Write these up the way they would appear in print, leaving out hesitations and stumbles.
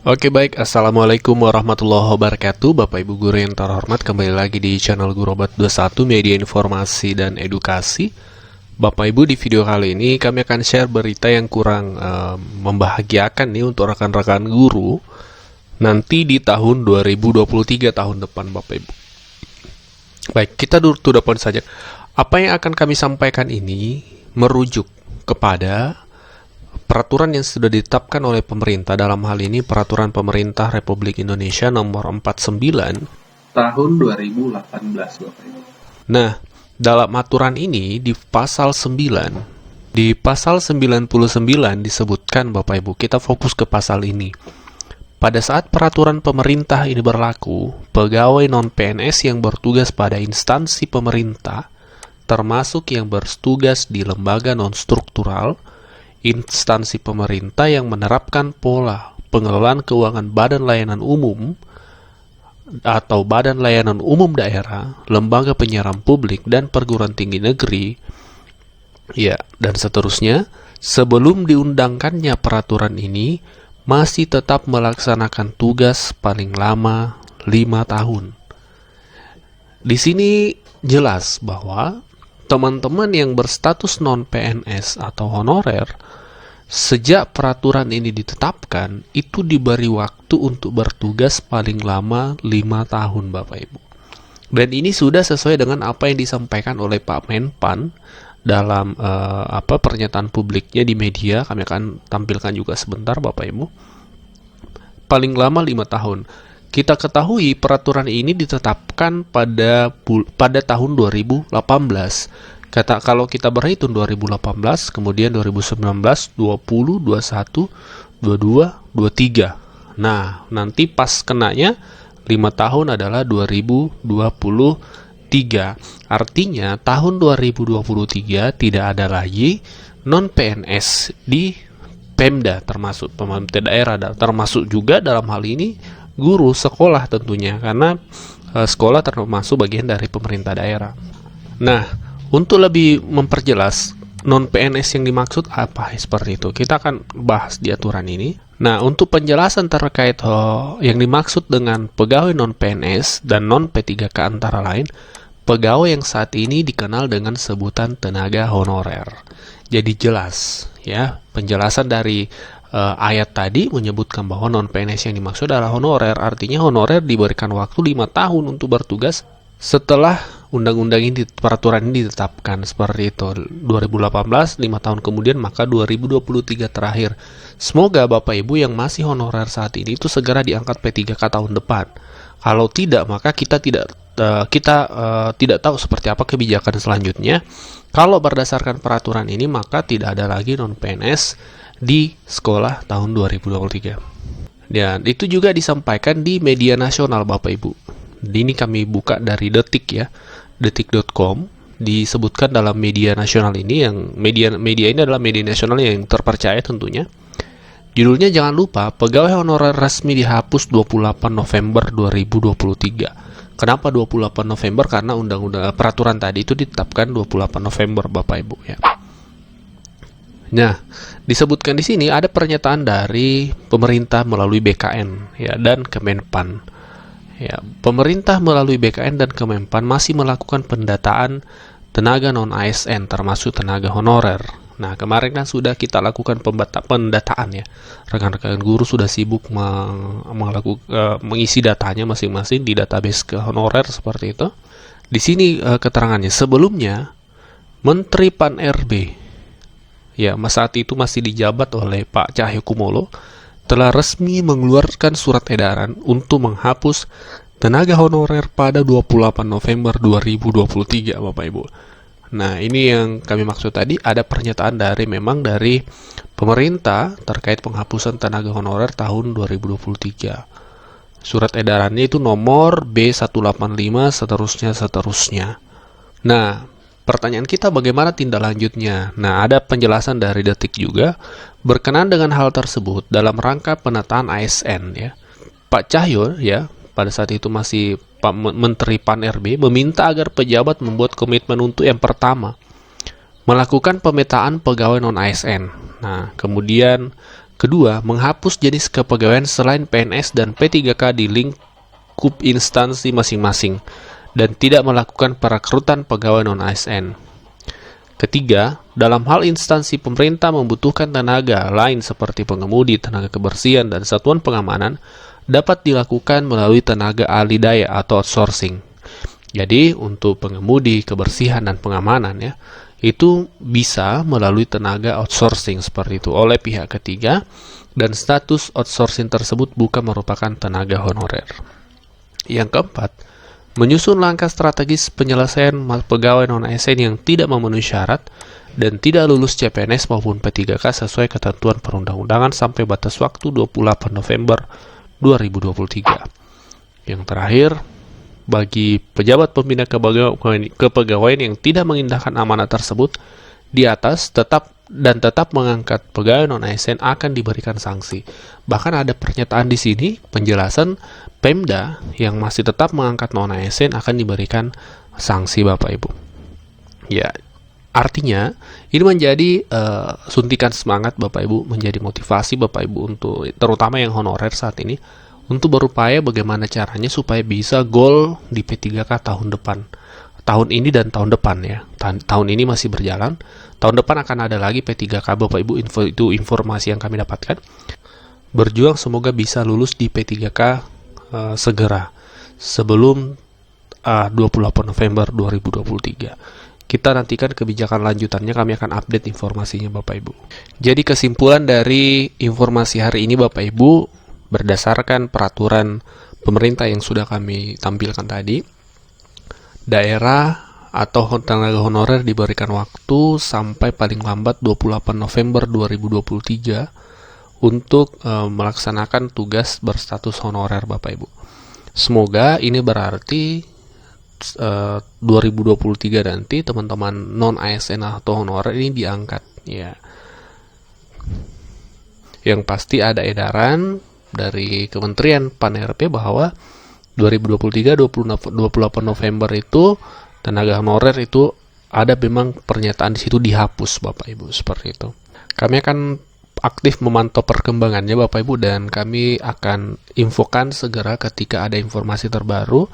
Oke baik, Assalamualaikum warahmatullahi wabarakatuh Bapak Ibu Guru yang terhormat, kembali lagi di channel Guru Obat 21 Media Informasi dan Edukasi. Bapak Ibu, di video kali ini kami akan share berita yang kurang membahagiakan nih untuk rekan-rekan guru nanti di tahun 2023 tahun depan Bapak Ibu. Baik, kita to the point saja. Apa yang akan kami sampaikan ini merujuk kepada peraturan yang sudah ditetapkan oleh pemerintah, dalam hal ini Peraturan Pemerintah Republik Indonesia Nomor 49 Tahun 2018, Bapak Ibu. Nah, dalam aturan ini di pasal 9, di pasal 99 disebutkan Bapak Ibu, kita fokus ke pasal ini. Pada saat peraturan pemerintah ini berlaku, pegawai non-PNS yang bertugas pada instansi pemerintah, termasuk yang bertugas di lembaga non-struktural, instansi pemerintah yang menerapkan pola pengelolaan keuangan badan layanan umum atau badan layanan umum daerah, lembaga penyiaran publik, dan perguruan tinggi negeri, ya, dan seterusnya, sebelum diundangkannya peraturan ini, masih tetap melaksanakan tugas paling lama 5 tahun. Di sini jelas bahwa teman-teman yang berstatus non-PNS atau honorer, sejak peraturan ini ditetapkan, itu diberi waktu untuk bertugas paling lama 5 tahun Bapak Ibu. Dan ini sudah sesuai dengan apa yang disampaikan oleh Pak Menpan dalam pernyataan publiknya di media. Kami akan tampilkan juga sebentar Bapak Ibu. Paling lama 5 tahun. Kita ketahui peraturan ini ditetapkan pada tahun 2018. Kalau kita berhitung 2018, kemudian 2019, 20, 21, 22, 23. Nah, nanti pas kenanya 5 tahun adalah 2023. Artinya tahun 2023 tidak ada lagi non-PNS di Pemda, termasuk pemerintah daerah, termasuk juga dalam hal ini guru sekolah tentunya, karena sekolah termasuk bagian dari pemerintah daerah. Nah, untuk lebih memperjelas non-PNS yang dimaksud apa seperti itu, kita akan bahas di aturan ini. Nah, untuk penjelasan terkait yang dimaksud dengan pegawai non-PNS dan non-P3K antara lain, pegawai yang saat ini dikenal dengan sebutan tenaga honorer. Jadi jelas ya, penjelasan dari ayat tadi menyebutkan bahwa non-PNS yang dimaksud adalah honorer. Artinya honorer diberikan waktu 5 tahun untuk bertugas setelah undang-undang ini, peraturan ini ditetapkan seperti itu. 2018, 5 tahun kemudian, maka 2023 terakhir. Semoga Bapak Ibu yang masih honorer saat ini itu segera diangkat P3K tahun depan. Kalau tidak, maka kita tidak tahu seperti apa kebijakan selanjutnya. Kalau berdasarkan peraturan ini, maka tidak ada lagi non-PNS di sekolah tahun 2023. Dan itu juga disampaikan di media nasional Bapak Ibu. Ini kami buka dari Detik ya, detik.com, disebutkan dalam media nasional ini, yang media ini adalah media nasional yang terpercaya tentunya. Judulnya, jangan lupa pegawai honorer resmi dihapus 28 November 2023. Kenapa 28 November? Karena peraturan tadi itu ditetapkan 28 November Bapak Ibu ya. Nah, disebutkan di sini ada pernyataan dari pemerintah melalui BKN ya dan Kemenpan. Ya, pemerintah melalui BKN dan Kemenpan masih melakukan pendataan tenaga non-ASN termasuk tenaga honorer. Nah, kemarin kan sudah kita lakukan pendataan ya. Rekan-rekan guru sudah sibuk mengisi datanya masing-masing di database ke honorer seperti itu. Di sini keterangannya, sebelumnya Menteri Pan-RB ya, saat itu masih dijabat oleh Pak Cahyokumolo, telah resmi mengeluarkan surat edaran untuk menghapus tenaga honorer pada 28 November 2023 Bapak Ibu. Nah, ini yang kami maksud tadi, ada pernyataan dari pemerintah terkait penghapusan tenaga honorer tahun 2023. Surat edarannya itu nomor B185 seterusnya. Nah, pertanyaan kita bagaimana tindak lanjutnya? Nah, ada penjelasan dari Detik juga. Berkenaan dengan hal tersebut, dalam rangka penataan ASN ya, Pak Cahyo ya, pada saat itu masih Pak Menteri Pan-RB, meminta agar pejabat membuat komitmen untuk yang pertama, melakukan pemetaan pegawai non-ASN. Nah, kemudian Kedua, menghapus jenis kepegawaian selain PNS dan P3K di lingkup instansi masing-masing dan tidak melakukan perekrutan pegawai non-ASN. Ketiga, dalam hal instansi pemerintah membutuhkan tenaga lain seperti pengemudi, tenaga kebersihan, dan satuan pengamanan, dapat dilakukan melalui tenaga ahli daya atau outsourcing. Jadi, untuk pengemudi, kebersihan, dan pengamanan ya, itu bisa melalui tenaga outsourcing seperti itu oleh pihak ketiga, dan status outsourcing tersebut bukan merupakan tenaga honorer. Yang keempat, menyusun langkah strategis penyelesaian pegawai non-ASN yang tidak memenuhi syarat dan tidak lulus CPNS maupun P3K sesuai ketentuan perundang-undangan sampai batas waktu 28 November 2023. Yang terakhir, bagi pejabat pembina kepegawaian yang tidak mengindahkan amanat tersebut di atas tetap mengangkat pegawai non-ASN akan diberikan sanksi. Bahkan ada pernyataan di sini penjelasan Pemda yang masih tetap mengangkat non-ASN akan diberikan sanksi, Bapak Ibu. Ya, artinya ini menjadi suntikan semangat Bapak Ibu, menjadi motivasi Bapak Ibu untuk terutama yang honorer saat ini untuk berupaya bagaimana caranya supaya bisa goal di P3K tahun depan. Tahun ini dan tahun depan ya. Tahun ini masih berjalan. Tahun depan akan ada lagi P3K Bapak Ibu, itu informasi yang kami dapatkan. Berjuang semoga bisa lulus di P3K segera sebelum 28 November 2023. Kita nantikan kebijakan lanjutannya, kami akan update informasinya Bapak Ibu. Jadi kesimpulan dari informasi hari ini Bapak Ibu, berdasarkan peraturan pemerintah yang sudah kami tampilkan tadi, daerah atau tenaga honorer diberikan waktu sampai paling lambat 28 November 2023 untuk melaksanakan tugas berstatus honorer Bapak Ibu. Semoga ini berarti 2023 nanti teman-teman non-ASN atau honorer ini diangkat ya. Yang pasti ada edaran dari Kementerian Pan-RB bahwa 2023 28 November itu tenaga honorer itu ada memang pernyataan di situ dihapus Bapak Ibu, seperti itu. Kami akan aktif memantau perkembangannya Bapak Ibu, dan kami akan infokan segera ketika ada informasi terbaru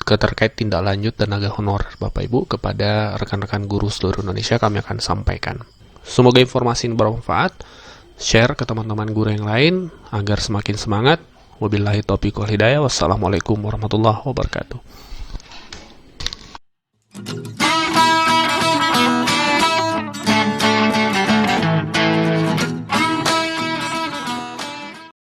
terkait tindak lanjut tenaga honorer Bapak Ibu kepada rekan-rekan guru seluruh Indonesia. Kami akan sampaikan. Semoga informasi ini bermanfaat. Share ke teman-teman guru yang lain agar semakin semangat. Wabillahi taufiq wal hidayah. Wassalamualaikum warahmatullahi wabarakatuh.